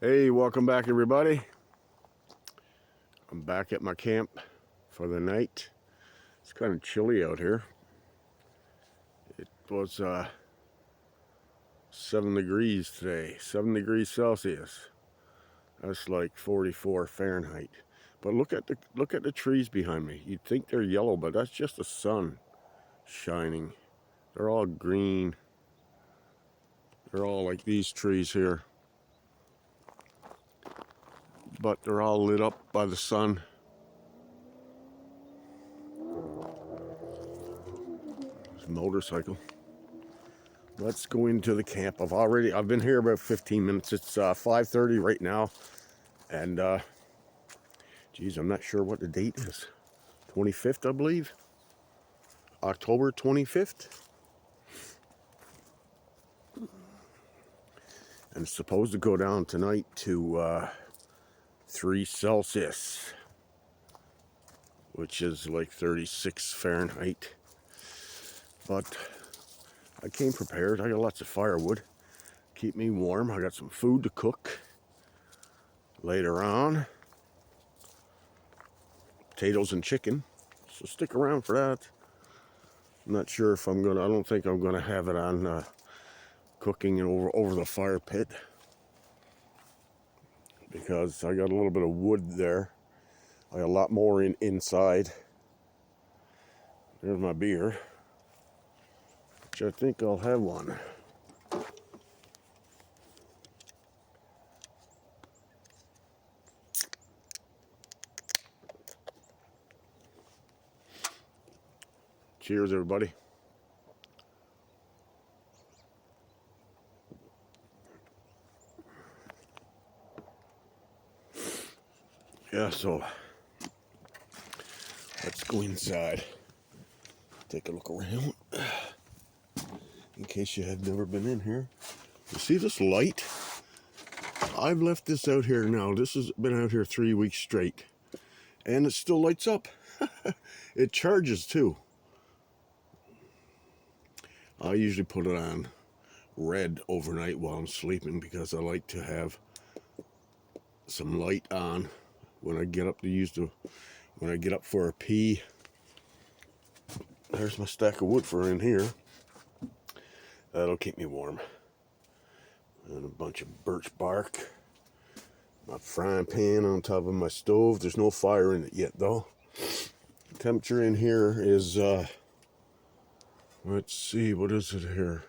Hey, welcome back everybody. I'm back at my camp for the night. It's kind of chilly out here. It was 7 degrees today, 7 degrees Celsius. That's like 44 Fahrenheit. But look at the trees behind me. You'd think they're yellow, but that's just the sun shining. They're all green. They're all like these trees here. But they're all lit up by the sun. There's a motorcycle. Let's go into the camp. I've been here about 15 minutes. It's 5:30 right now. And geez, I'm not sure what the date is. 25th, I believe. October 25th. And it's supposed to go down tonight to 3 Celsius, which is like 36 Fahrenheit. But I came prepared. I got lots of firewood. Keep me warm. I got some food to cook later on. Potatoes and chicken. So stick around for that. I'm not sure if I don't think I'm gonna have it on cooking over the fire pit, because I got a little bit of wood there. I got a lot more inside. There's my beer, which I think I'll have one. Cheers, everybody. Yeah, so let's go inside. Take a look around. In case you have never been in here. You see this light? I've left this out here now. This has been out here 3 weeks straight. And it still lights up. It charges too. I usually put it on red overnight while I'm sleeping, because I like to have some light on when I get up when I get up for a pee. There's my stack of wood for in here. That'll keep me warm. And a bunch of birch bark. My frying pan on top of my stove. There's no fire in it yet though. Temperature in here is let's see, what is it here?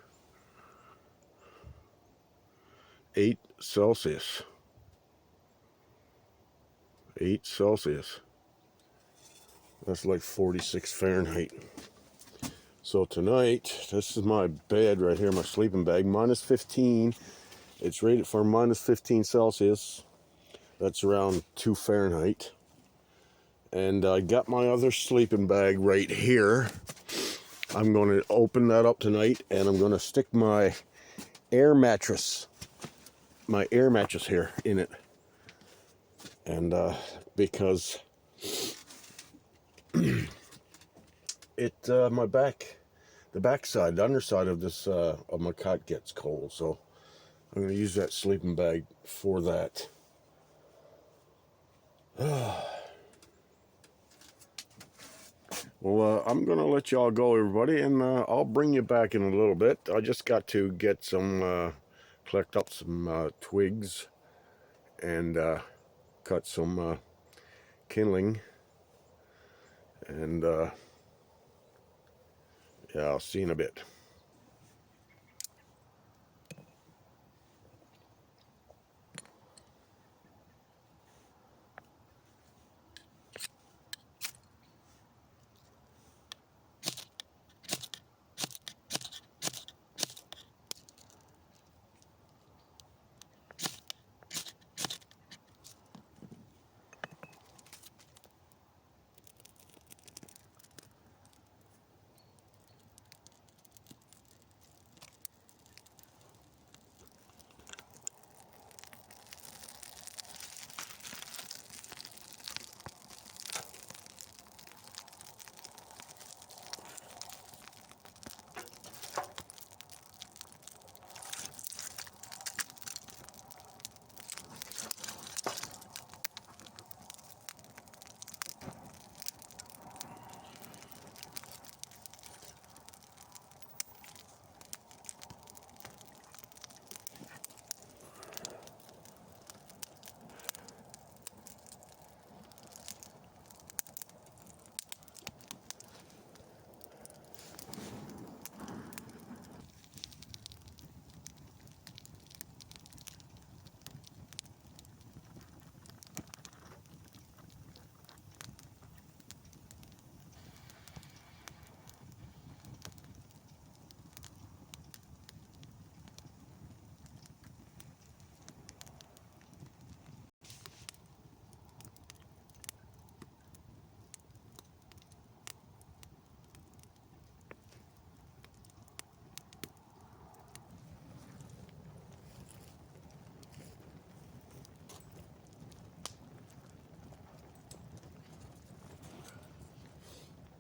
8 Celsius. 8 Celsius. That's like 46 Fahrenheit. So tonight, this is my bed right here, my sleeping bag, minus 15. It's rated for minus 15 Celsius. That's around 2 Fahrenheit. And I got my other sleeping bag right here. I'm going to open that up tonight, and I'm going to stick my air mattress here in it. And because my back, the backside, the underside of this of my cot gets cold, so I'm going to use that sleeping bag for that. Well, I'm going to let y'all go, everybody, and I'll bring you back in a little bit. I just got to get collect up some twigs and cut some kindling. And yeah, I'll see you in a bit.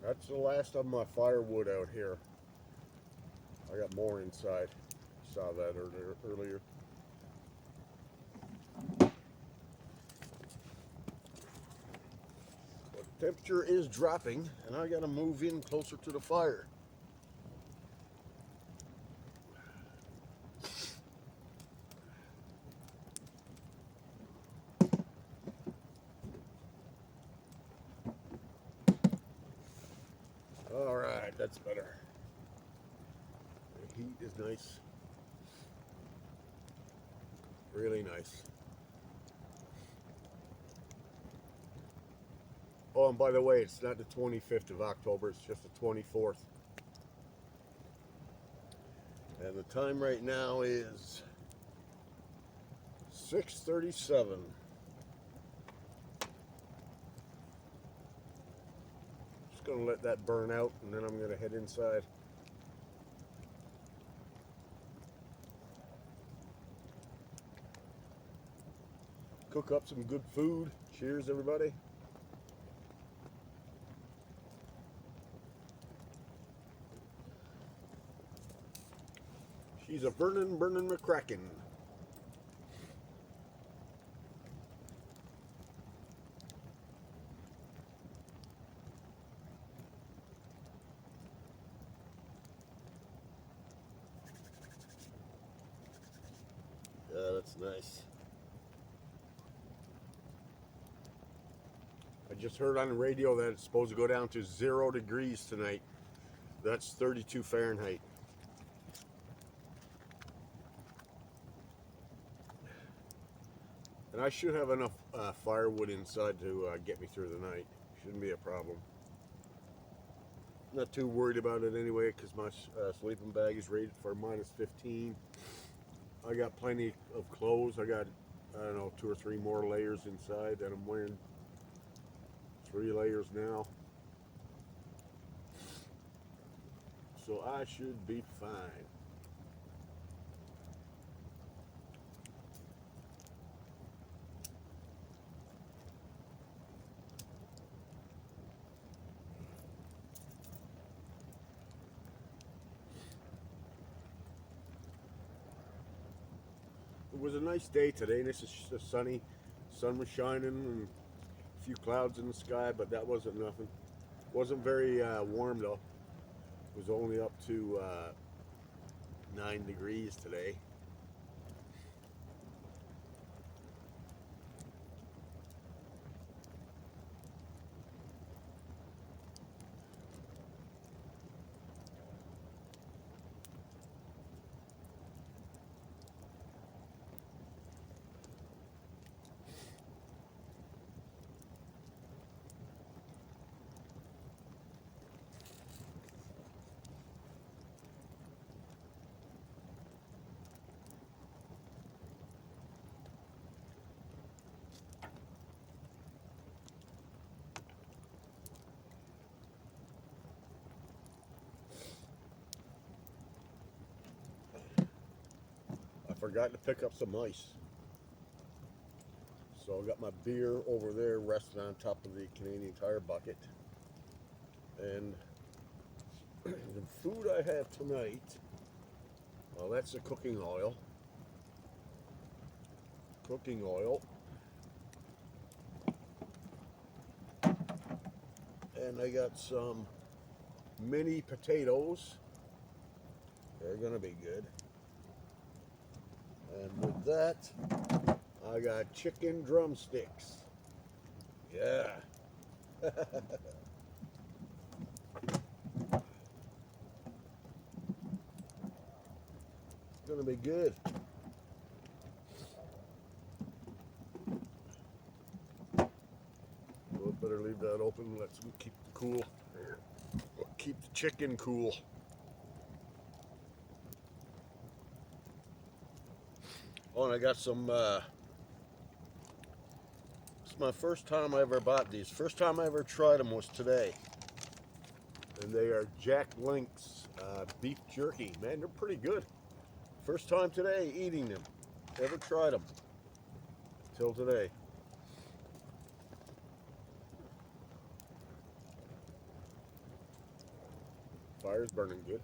That's the last of my firewood out here. I got more inside. Saw that earlier. But the temperature is dropping, and I gotta move in closer to the fire. All right, that's better. The heat is nice. Really nice. Oh, and by the way, it's not the 25th of October, it's just the 24th. And the time right now is 6:37. Just gonna let that burn out, and then I'm gonna head inside. Cook up some good food. Cheers, everybody. She's a Burnin McCracken. Yeah, that's nice. I just heard on the radio that it's supposed to go down to 0 degrees tonight. That's 32 Fahrenheit. And I should have enough firewood inside to get me through the night. Shouldn't be a problem. Not too worried about it anyway, because my sleeping bag is rated for -15. I got plenty of clothes. I got, I don't know, 2 or 3 more layers inside, and I'm wearing 3 layers now. So I should be fine. It was a nice day today. This is sunny. Sun was shining and a few clouds in the sky, but that wasn't nothing. Wasn't very warm though. It was only up to 9 degrees today. I forgot to pick up some ice. So I got my beer over there resting on top of the Canadian Tire bucket. And the food I have tonight, well, that's the cooking oil. Cooking oil. And I got some mini potatoes. They're gonna be good. And with that, I got chicken drumsticks. Yeah. It's gonna be good. We'll better leave that open. Let's keep it cool. Keep the chicken cool. Oh, and I got some, it's my first time I ever bought these. First time I ever tried them was today. And they are Jack Link's beef jerky. Man, they're pretty good. First time today eating them. Never tried them till today. Fire's burning good.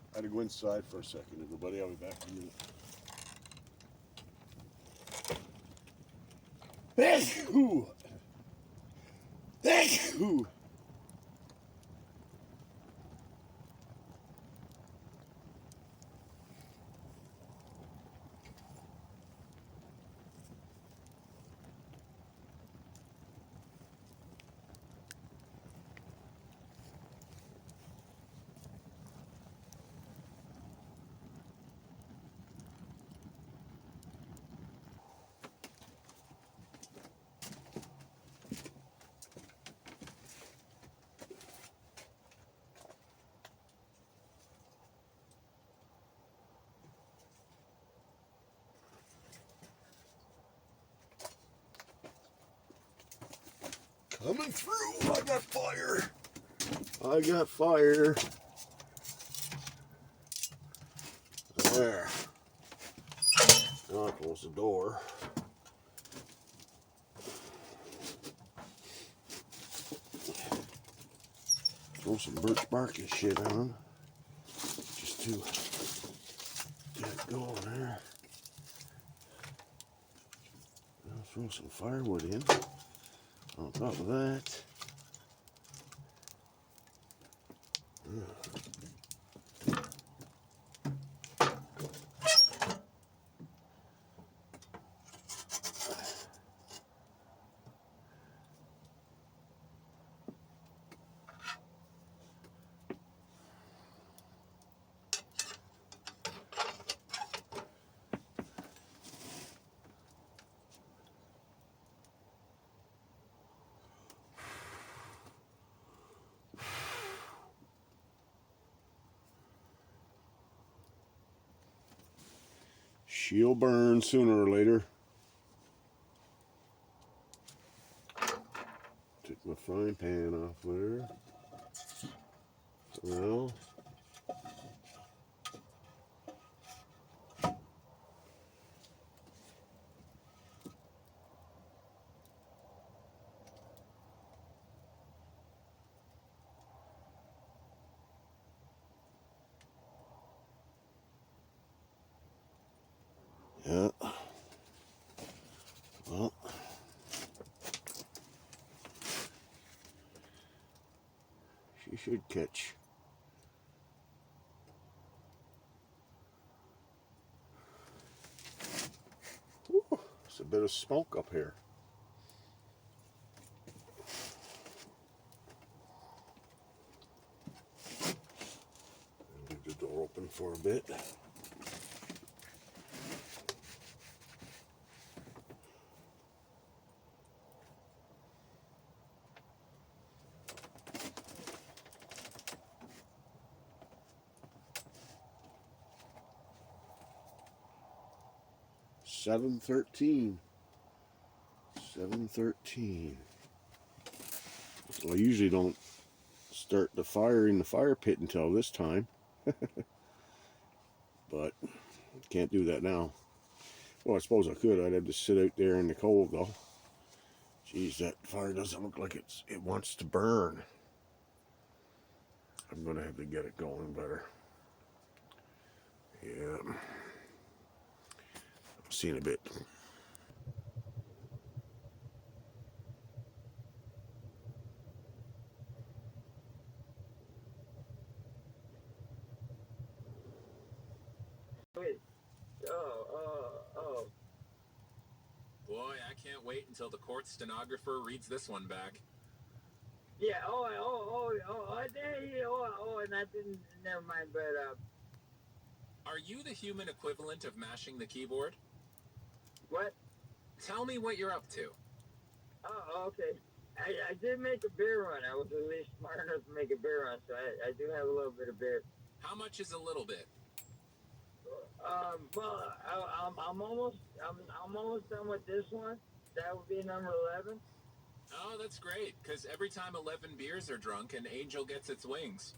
I had to go inside for a second, everybody. I'll be back in a minute. Ooh. Ooh. Coming through. I got fire. I got fire. There. Now I close the door. Throw some birch bark and shit on, just to get it going there. I'll throw some firewood in on top of that. She'll burn sooner or later. Take my frying pan off there. Well, yeah. Well, she should catch. Whew, there's a bit of smoke up here. Leave the door open for a bit. Seven 13. I usually don't start the fire in the fire pit until this time. but can't do that now. Well, I suppose I could. I'd have to sit out there in the cold though. Geez, that fire doesn't look like it wants to burn. I'm gonna have to get it going better. Yeah, I'll see in a bit. Wait. Oh. Boy, I can't wait until the court stenographer reads this one back. Yeah. And I didn't. Never mind. But Are you the human equivalent of mashing the keyboard? what? Tell me what you're up to. Oh, okay. I did make a beer run. I was at least smart enough to make a beer run, so I do have a little bit of beer. How much is a little bit? Well, I'm almost done with this one. That would be number 11. Oh, that's great, because every time 11 beers are drunk, an angel gets its wings.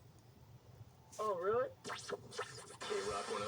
Oh, really? K-Rock 10.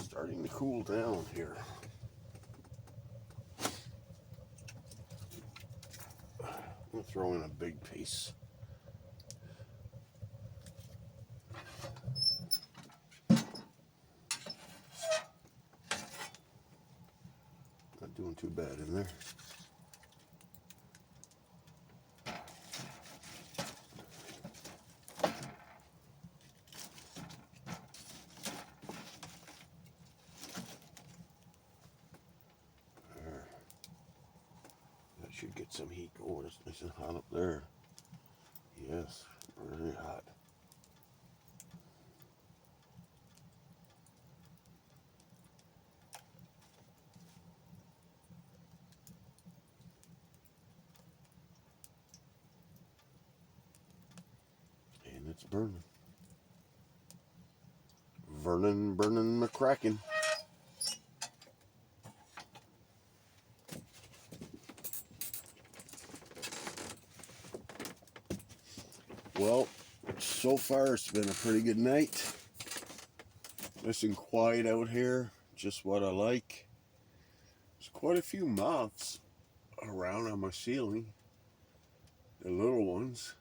Starting to cool down here. I'm gonna throw in a big piece. Not doing too bad in there. That should get some heat. Oh, it's nice and hot up there. Yes, very hot. And it's burning. Vernon, Burnin, McCracken. Well, so far it's been a pretty good night. Nice and quiet out here, just what I like. There's quite a few moths around on my ceiling, the little ones.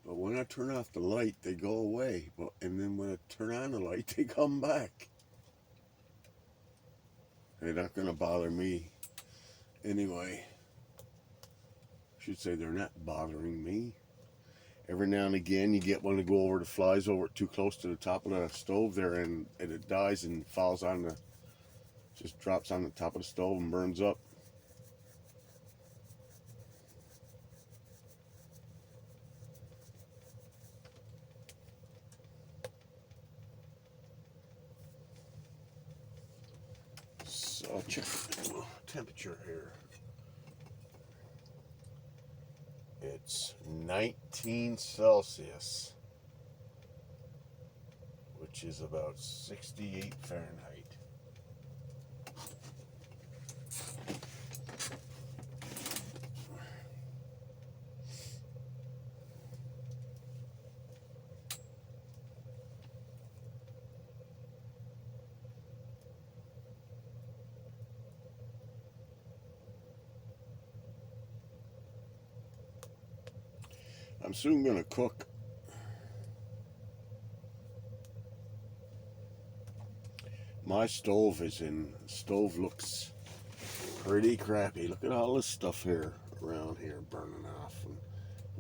But when I turn off the light, they go away. And then when I turn on the light, they come back. They're not going to bother me. Anyway, I should say they're not bothering me. Every now and again, you get one to go over, the flies over too close to the top of the stove there, and it dies and falls on the, just drops on the top of the stove and burns up. So I'll check the temperature here. It's 19 Celsius, which is about 68 Fahrenheit. I'm soon gonna cook. My stove looks pretty crappy. Look at all this stuff here around here burning off. And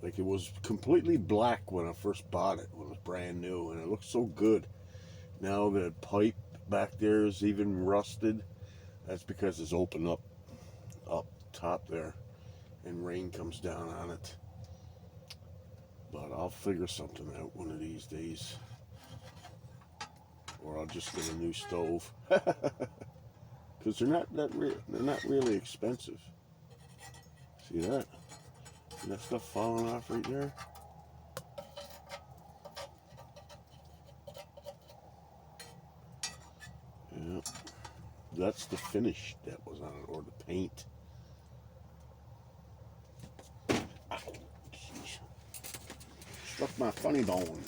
like it was completely black when I first bought it, when I brand new, and it looks so good. Now the pipe back there is even rusted. That's because it's open up top there, and rain comes down on it. But I'll figure something out one of these days, or I'll just get a new stove. Because they're not really expensive. See that? See that stuff falling off right there? Yeah, that's the finish that was on it, or the paint. Ah, jeez. Struck my funny bone.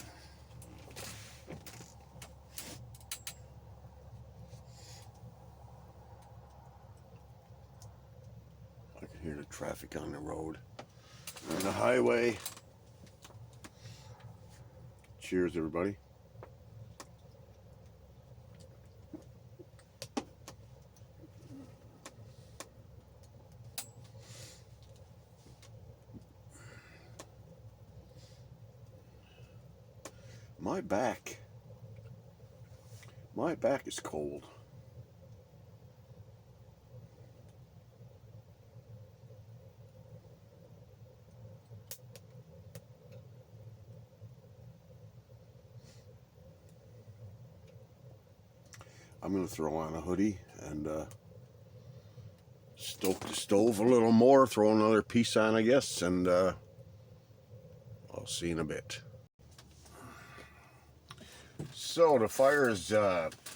I can hear the traffic on the road. On the highway. Cheers, everybody. My back is cold. I'm going to throw on a hoodie and stoke the stove a little more, throw another piece on, I guess, and I'll see you in a bit. So the fire is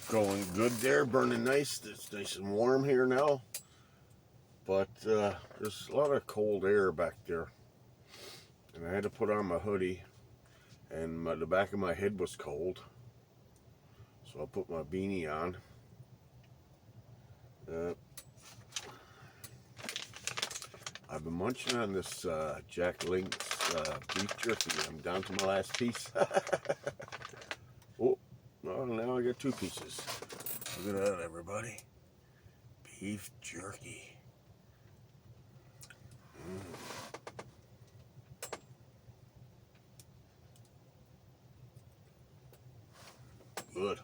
going good there, burning nice. It's nice and warm here now, but there's a lot of cold air back there, and I had to put on my hoodie, and the back of my head was cold, so I put my beanie on. I've been munching on this Jack Link's beef jerky. I'm down to my last piece. Oh, well, now I got 2 pieces. Look at that, everybody. Beef jerky. Good.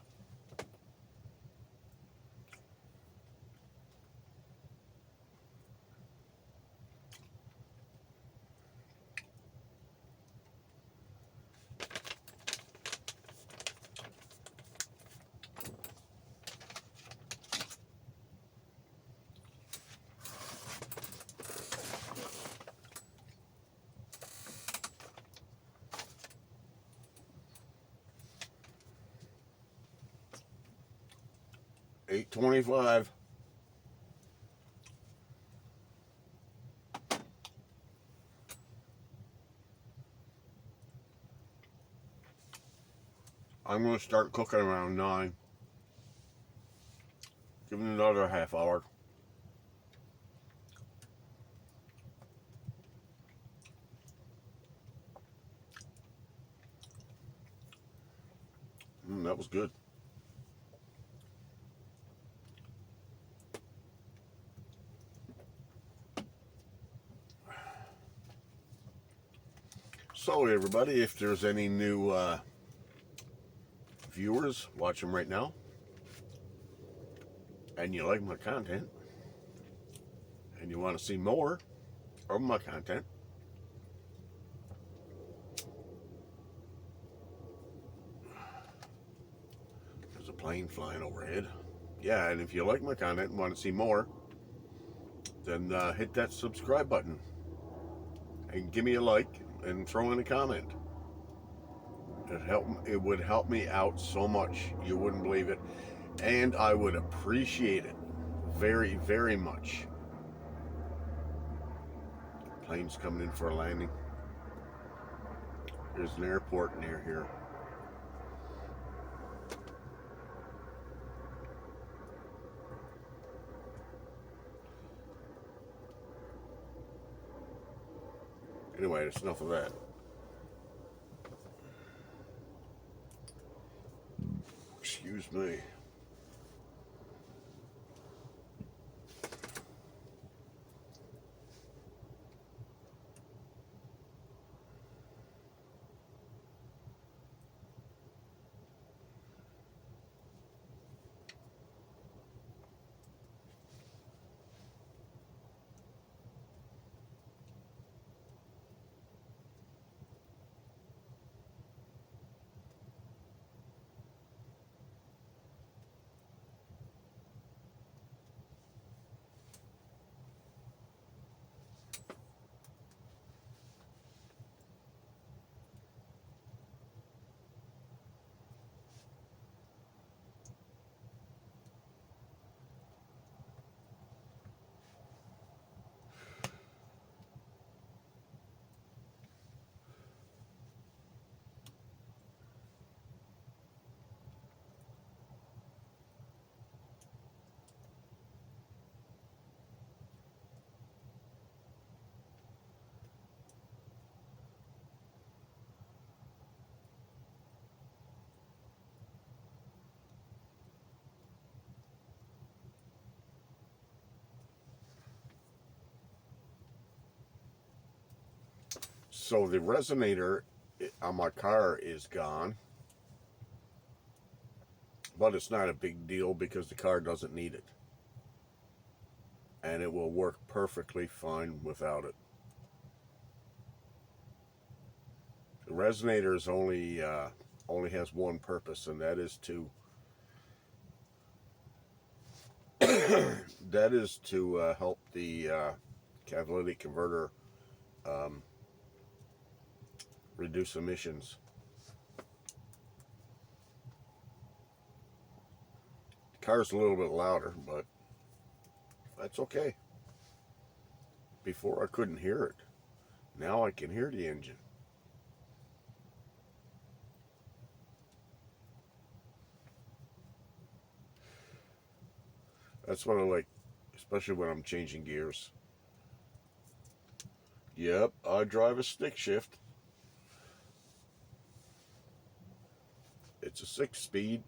$8.25. I'm going to start cooking around 9. Give it another half hour. That was good. So everybody, if there's any new viewers watching right now, and you like my content, and you want to see more of my content, there's a plane flying overhead. Yeah, and if you like my content and want to see more, then hit that subscribe button and give me a like and throw in a comment. It would help me out so much, you wouldn't believe it, and I would appreciate it very, very much. Plane's coming in for a landing. There's an airport near here. Anyway, that's enough of that. Excuse me. So the resonator on my car is gone, but it's not a big deal because the car doesn't need it, and it will work perfectly fine without it. The resonator is only has one purpose, and that is to help the catalytic converter reduce emissions. The car's a little bit louder, but that's okay. Before I couldn't hear it. Now I can hear the engine. That's what I like, especially when I'm changing gears. Yep, I drive a stick shift. It's a 6-speed.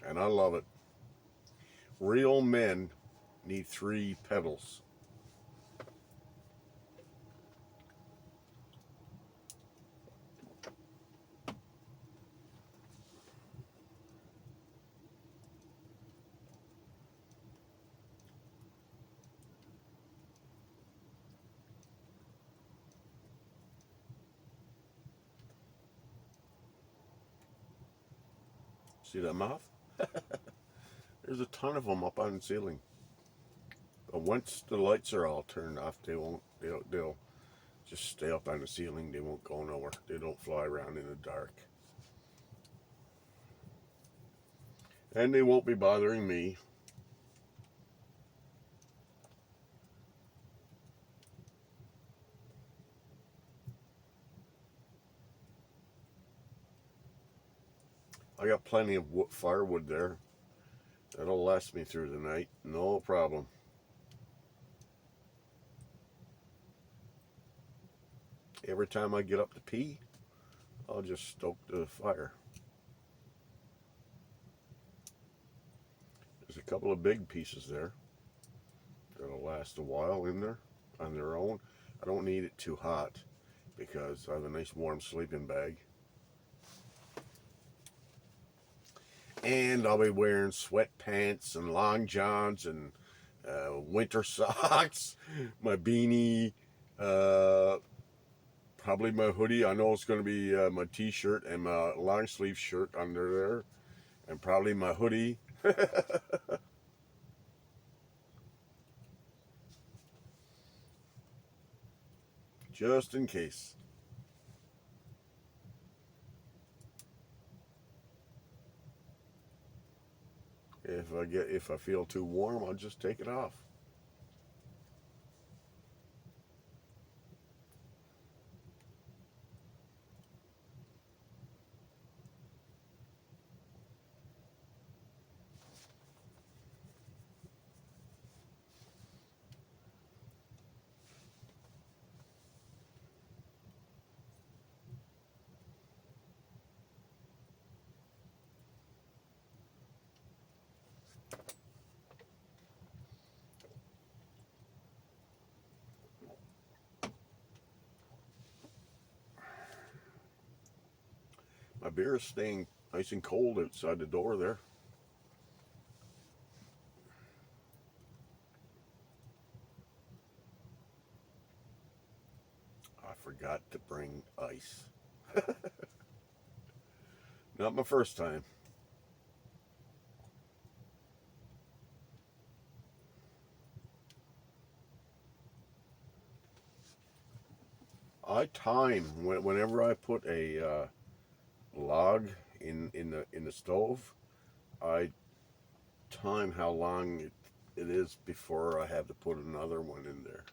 And I love it. Real men need 3 pedals. See that mouth? There's a ton of them up on the ceiling. But once the lights are all turned off, they'll just stay up on the ceiling. They won't go nowhere. They don't fly around in the dark. And they won't be bothering me. I got plenty of firewood there. That'll last me through the night. No problem. Every time I get up to pee, I'll just stoke the fire. There's a couple of big pieces there that'll last a while in there on their own. I don't need it too hot because I have a nice warm sleeping bag. And I'll be wearing sweatpants and long johns and winter socks, my beanie, probably my hoodie. I know it's going to be my t-shirt and my long sleeve shirt under there, and probably my hoodie. Just in case. If I feel too warm, I'll just take it off. My beer is staying nice and cold outside the door there. I forgot to bring ice. Not my first time. I time whenever I put a log in the stove. I time how long it is before I have to put another one in there.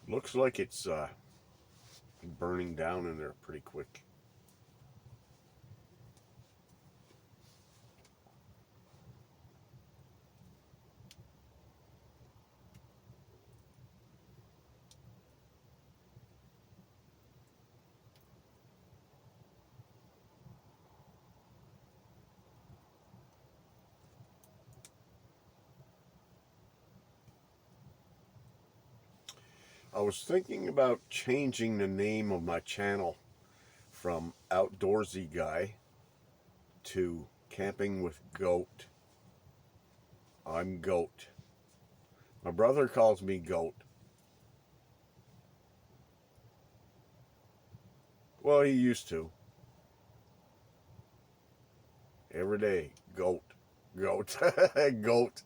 Looks like it's burning down in there pretty quick. I was thinking about changing the name of my channel from Outdoorsy Guy to Camping with Goat. I'm Goat. My brother calls me Goat. Well, he used to. Every day, Goat. Goat. Goat.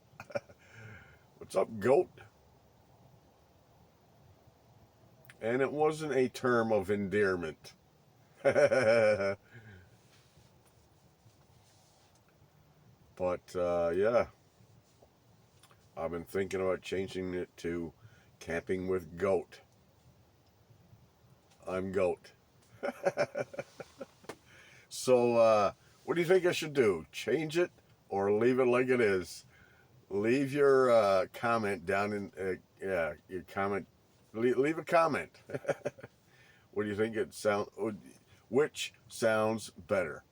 What's up, Goat? And it wasn't a term of endearment. But, yeah. I've been thinking about changing it to Camping with Goat. I'm Goat. So, what do you think I should do? Change it or leave it like it is? Leave your comment down in, your comment. Leave a comment. What do you think it sound? Which sounds better?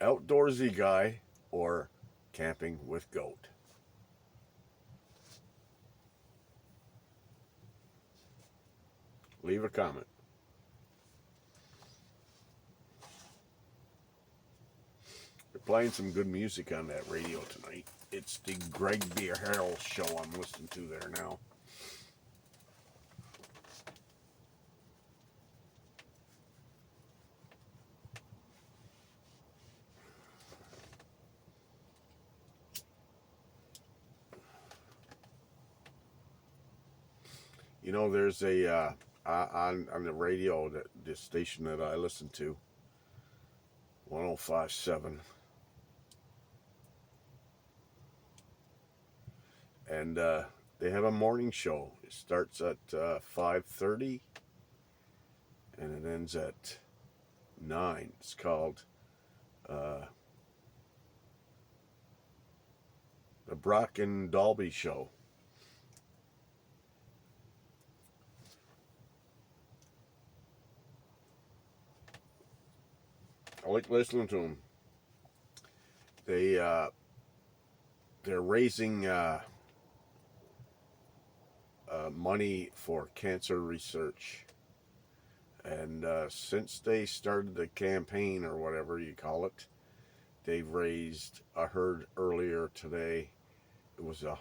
Outdoorsy Guy or Camping with Goat? Leave a comment. They're playing some good music on that radio tonight. It's the Greg B. Harrell show I'm listening to there now. You know, there's a on the radio, that the station that I listen to, 105.7, and they have a morning show. It starts at 5:30 and it ends at 9. It's called the Brock and Dalby Show. I like listening to them. They're raising money for cancer research, and since they started the campaign, or whatever you call it, they've raised, I heard earlier today, it was I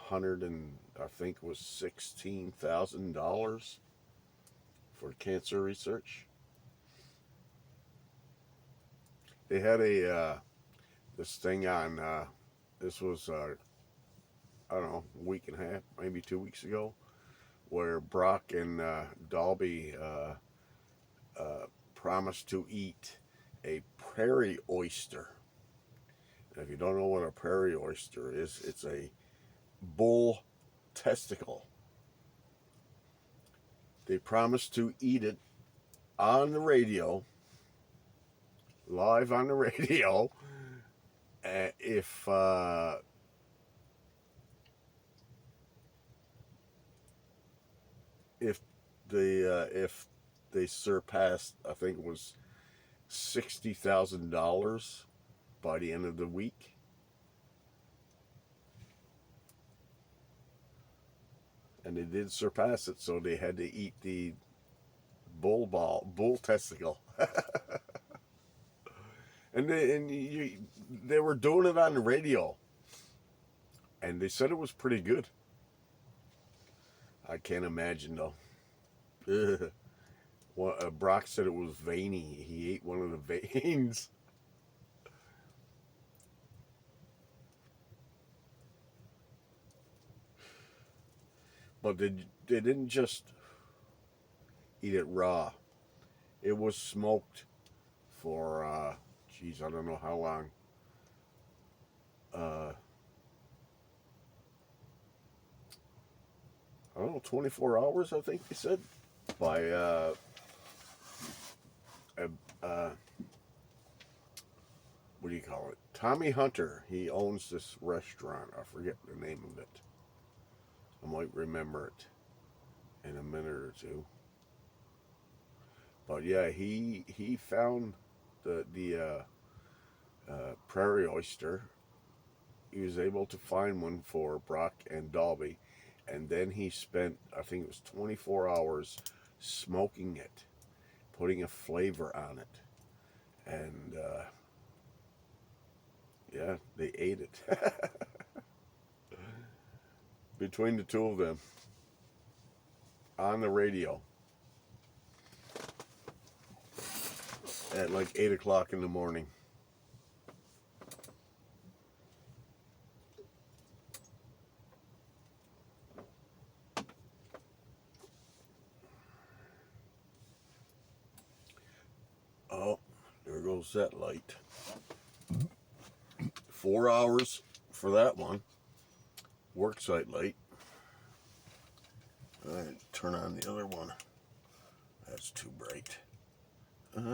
think it was $16,000 for cancer research. They had this thing on, this was I don't know, a week and a half, maybe 2 weeks ago, where Brock and Dalby promised to eat a prairie oyster. And if you don't know what a prairie oyster is, it's a bull testicle. They promised to eat it on the radio, live on the radio, if they surpassed, I think it was $60,000 by the end of the week. And they did surpass it, so they had to eat the bull testicle. And they were doing it on the radio, and they said it was pretty good. I can't imagine though. Well, Brock said it was veiny. He ate one of the veins. But they didn't just eat it raw. It was smoked for, I don't know how long. I don't know, 24 hours, I think they said, by what do you call it? Tommy Hunter. He owns this restaurant. I forget the name of it. I might remember it in a minute or two. But yeah, he found the prairie oyster. He was able to find one for Brock and Dalby, And then he spent, I think it was 24 hours smoking it, putting a flavor on it. And yeah, they ate it. Between the two of them, on the radio, at like 8 o'clock in the morning. Oh, there goes that light. 4 hours for that one. Worksite light. All right, turn on the other one. That's too bright. Wait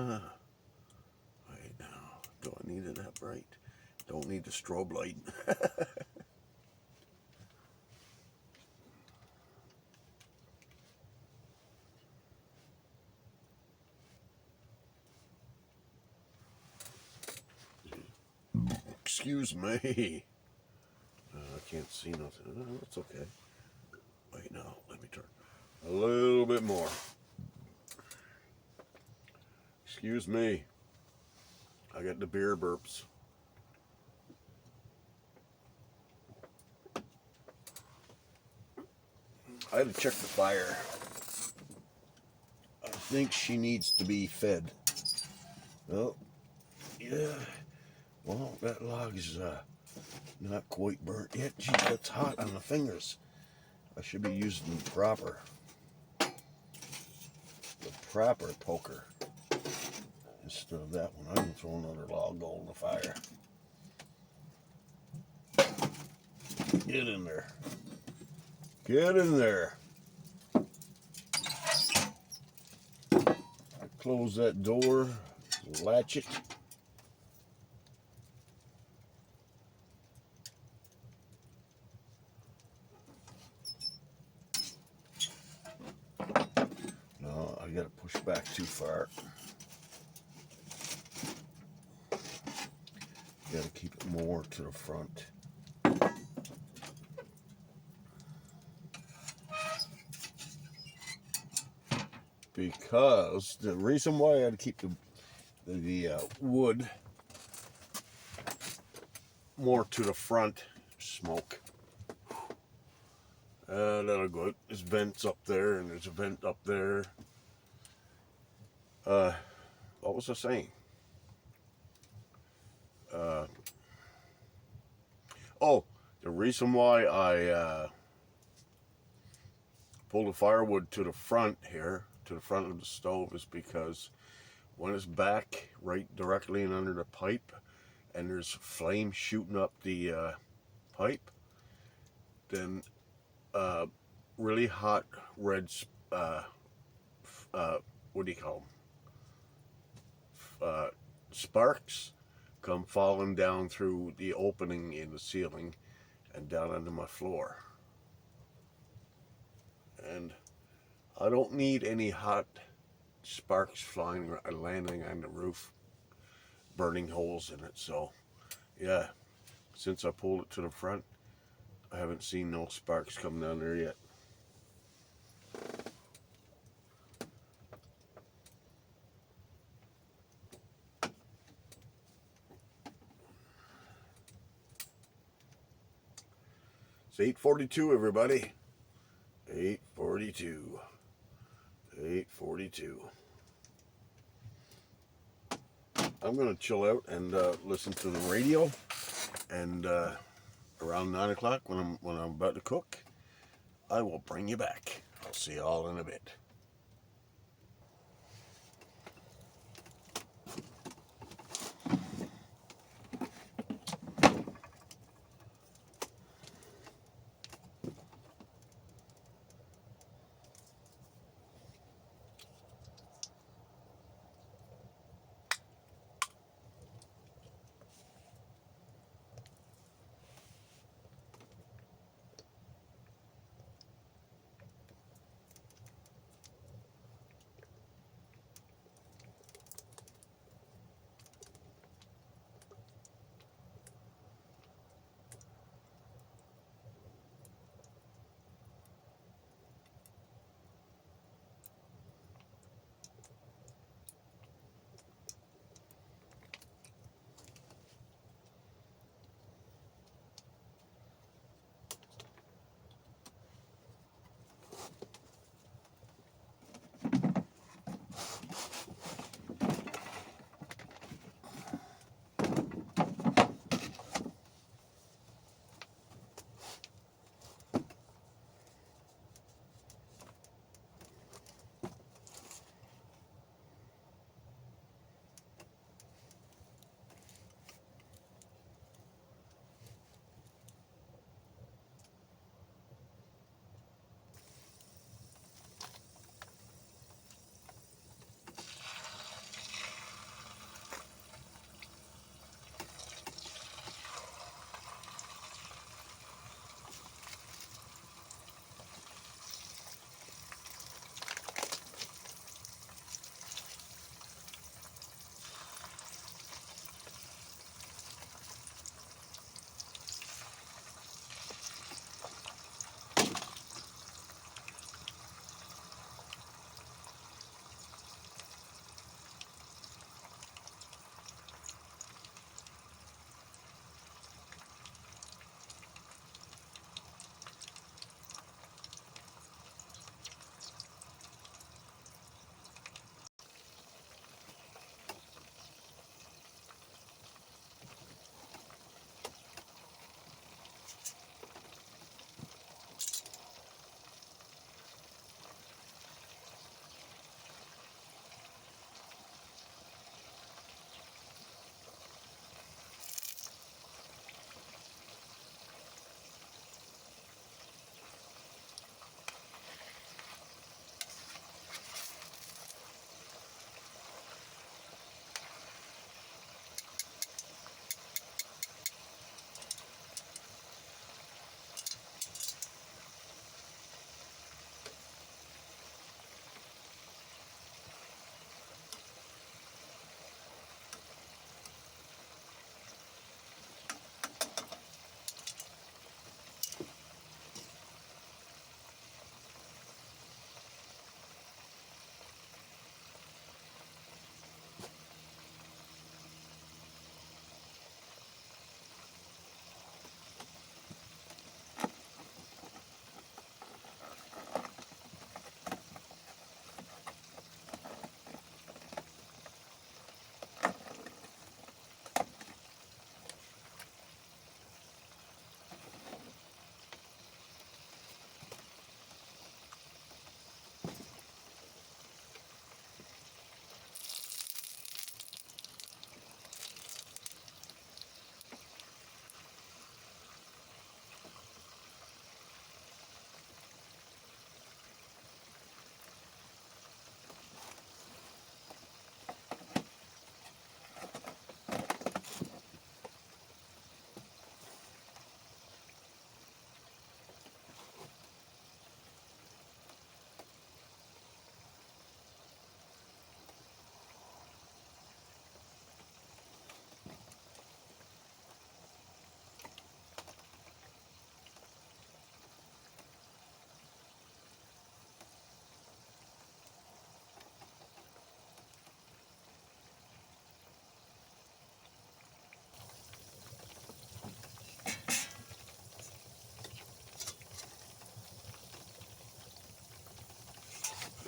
now. Do I need it that bright? Don't need the strobe light. Excuse me. I can't see nothing. That's okay. Wait, no. Let me turn a little bit more. Excuse me. I got the beer burps. I had to check the fire. I think she needs to be fed. Oh, yeah. Well, that log is not quite burnt yet. Gee, that's hot on the fingers. I should be using the proper poker instead of that one. I'm gonna throw another log on the fire. Get in there. Get in there. Close that door. Latch it. No, I gotta push back too far. Gotta keep it more to the front. Because the reason why I had to keep the wood more to the front, smoke. That'll go. There's vents up there, and there's a vent up there. What was I saying? Oh, the reason why I pull the firewood to the front here, to the front of the stove, is because when it's back right directly and under the pipe, and there's flame shooting up the pipe, then really hot red, what do you call them? Sparks come falling down through the opening in the ceiling and down onto my floor. And I don't need any hot sparks flying, landing on the roof, burning holes in it. So, yeah, since I pulled it to the front, I haven't seen no sparks come down there yet. It's 8:42, everybody. 8:42. 8:42. I'm gonna chill out and listen to the radio, and around 9 o'clock when I'm about to cook, I will bring you back. I'll see you all in a bit.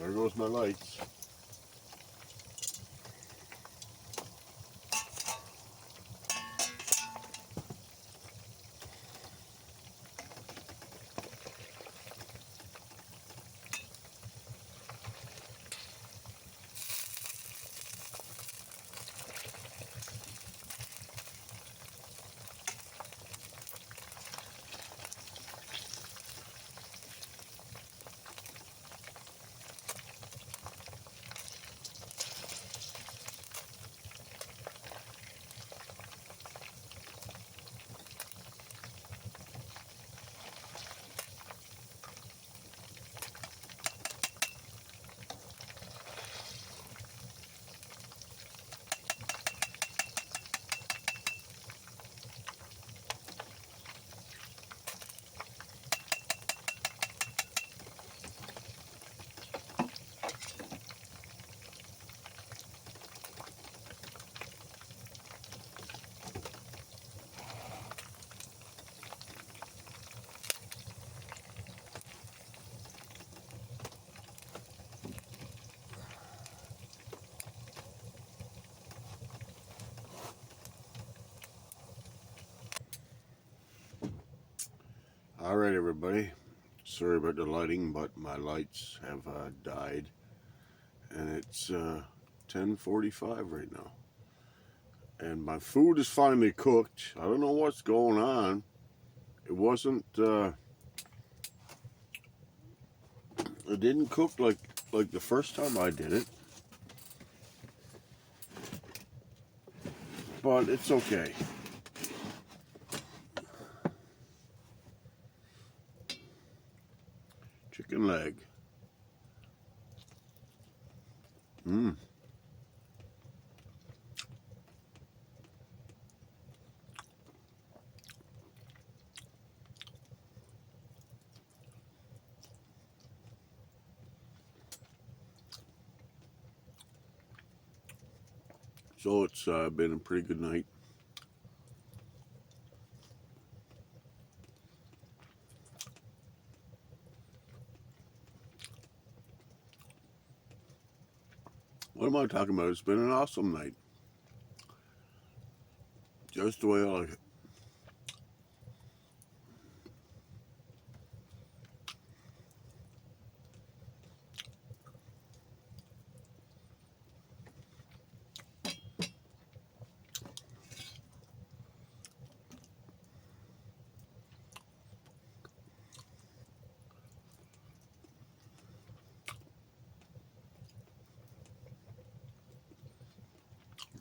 There goes my lights. All right, everybody. Sorry about the lighting, but my lights have died, and it's 10:45 right now. And my food is finally cooked. I don't know what's going on. It wasn't. It didn't cook like the first time I did it, but it's okay. Chicken leg. Mmm. So it's been a pretty good night. What am I talking about? It's been an awesome night. Just the way I like it.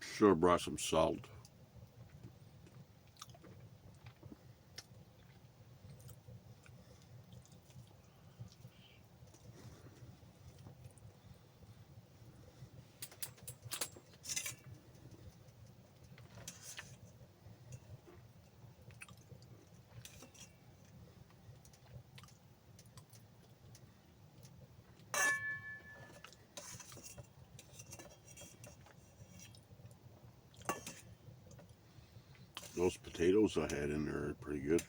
Sure brought some salt. Those potatoes I had in there are pretty good.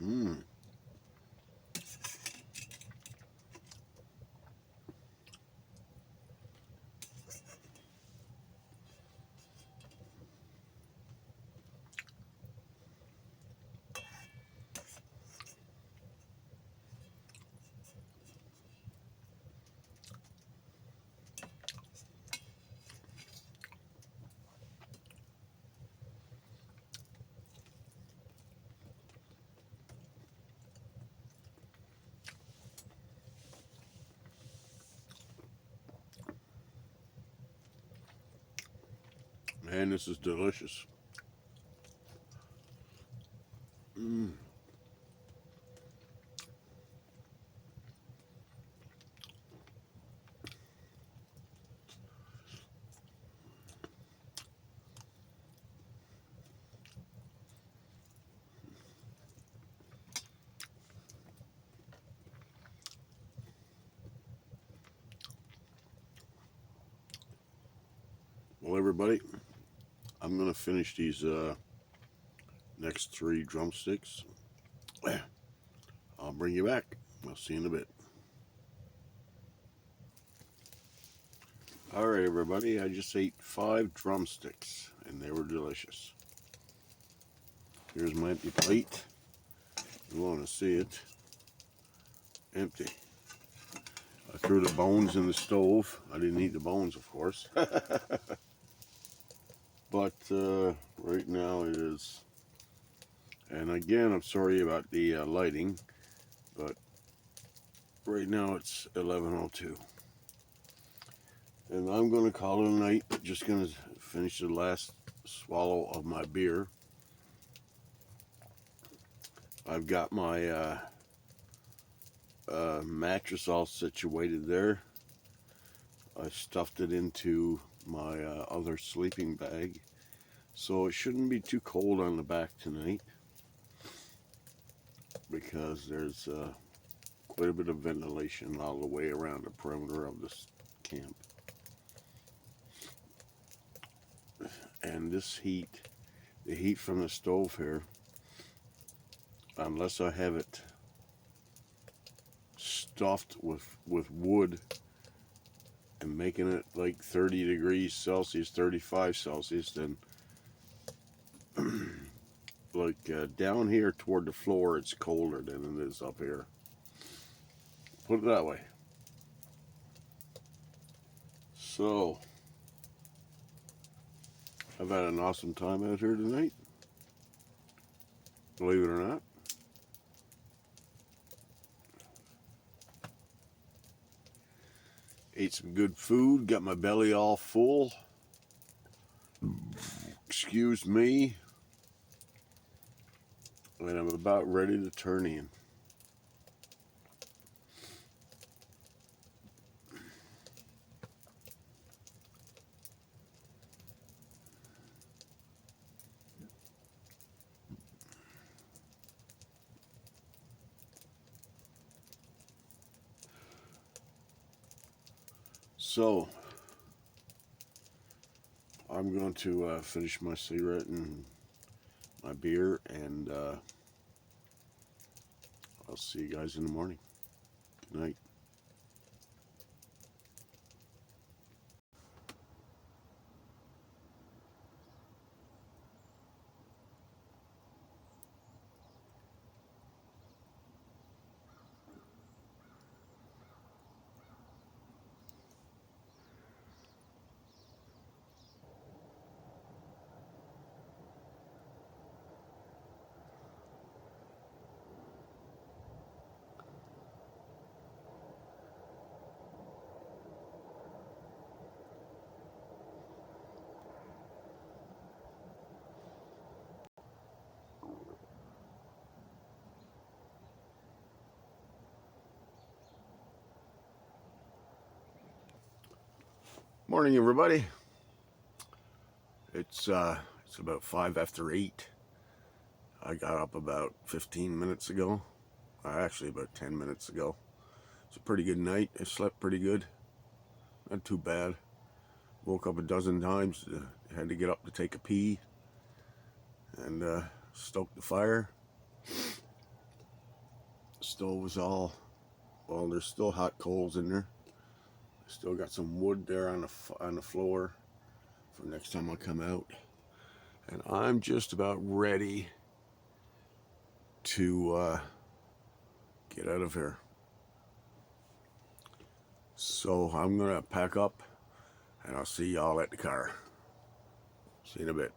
Mmm. Man, this is delicious. Mmm. Well, everybody, I'm going to finish these next 3 drumsticks. I'll bring you back. I'll see you in a bit. Alright everybody, I just ate 5 drumsticks and they were delicious. Here's my empty plate. You want to see it. Empty. I threw the bones in the stove. I didn't eat the bones, of course. But right now it is. And again, I'm sorry about the lighting, but right now it's 11:02. And I'm going to call it a night. Just going to finish the last swallow of my beer. I've got my mattress all situated there. I stuffed it into my other sleeping bag, so it shouldn't be too cold on the back tonight, because there's quite a bit of ventilation all the way around the perimeter of this camp. And this heat, the heat from the stove here, unless I have it stuffed with wood and making it like 30 degrees Celsius, 35 Celsius, then like down here toward the floor it's colder than it is up here. Put it that way. So I've had an awesome time out here tonight, believe it or not. Ate some good food, got my belly all full. Excuse me. And I'm about ready to turn in. So I'm going to finish my cigarette and my beer, and I'll see you guys in the morning. Good night. Morning, everybody. It's about 5 after 8. I got up about 15 minutes ago. Actually, about 10 minutes ago. It's a pretty good night. I slept pretty good. Not too bad. Woke up a dozen times. Had to get up to take a pee. And stoke the fire. The stove was all, well, there's still hot coals in there. Still got some wood there on the floor for next time I come out. And I'm just about ready to get out of here. So I'm gonna pack up, and I'll see y'all at the car. See you in a bit.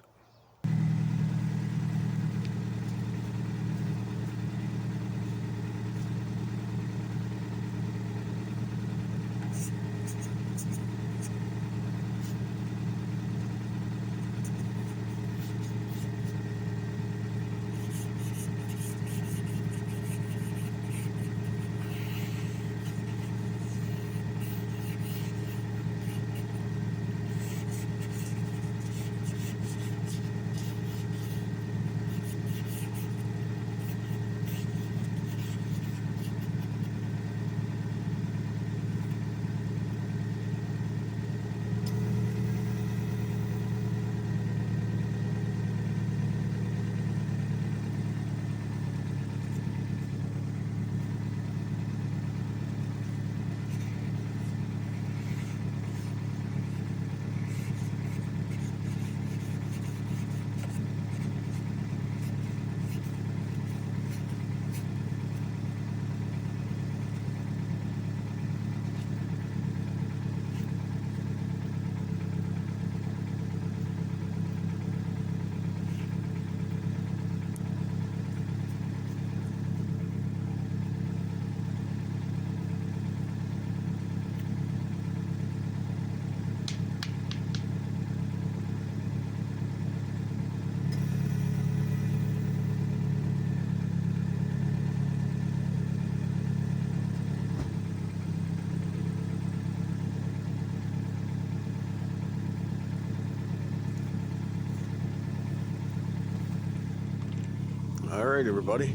All right, everybody.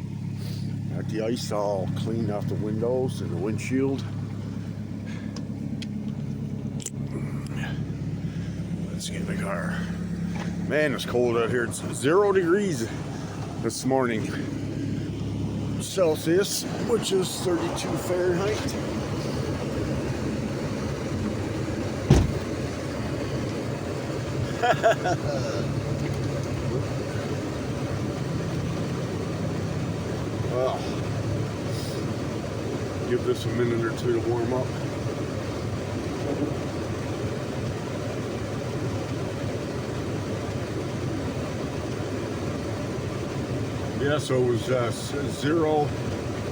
Got the ice all cleaned off the windows and the windshield. Let's get in the car. Man, it's cold out here. It's 0 degrees this morning. Celsius, which is 32 Fahrenheit. Well, give this a minute or two to warm up. Yeah, so it was 0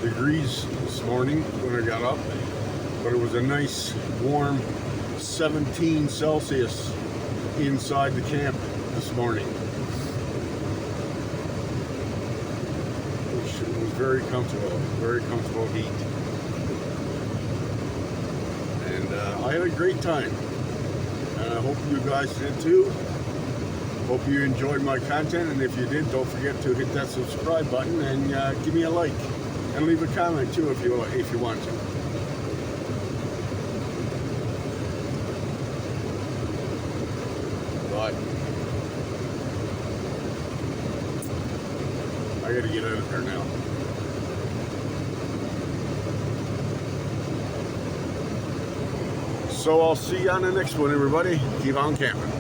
degrees this morning when I got up, but it was a nice warm 17 Celsius inside the camp this morning, which was very comfortable heat. And I had a great time, and I hope you guys did too. Hope you enjoyed my content, and if you did, don't forget to hit that subscribe button and give me a like, and leave a comment too if you want to. But I gotta get out of here now. So I'll see you on the next one, everybody. Keep on camping.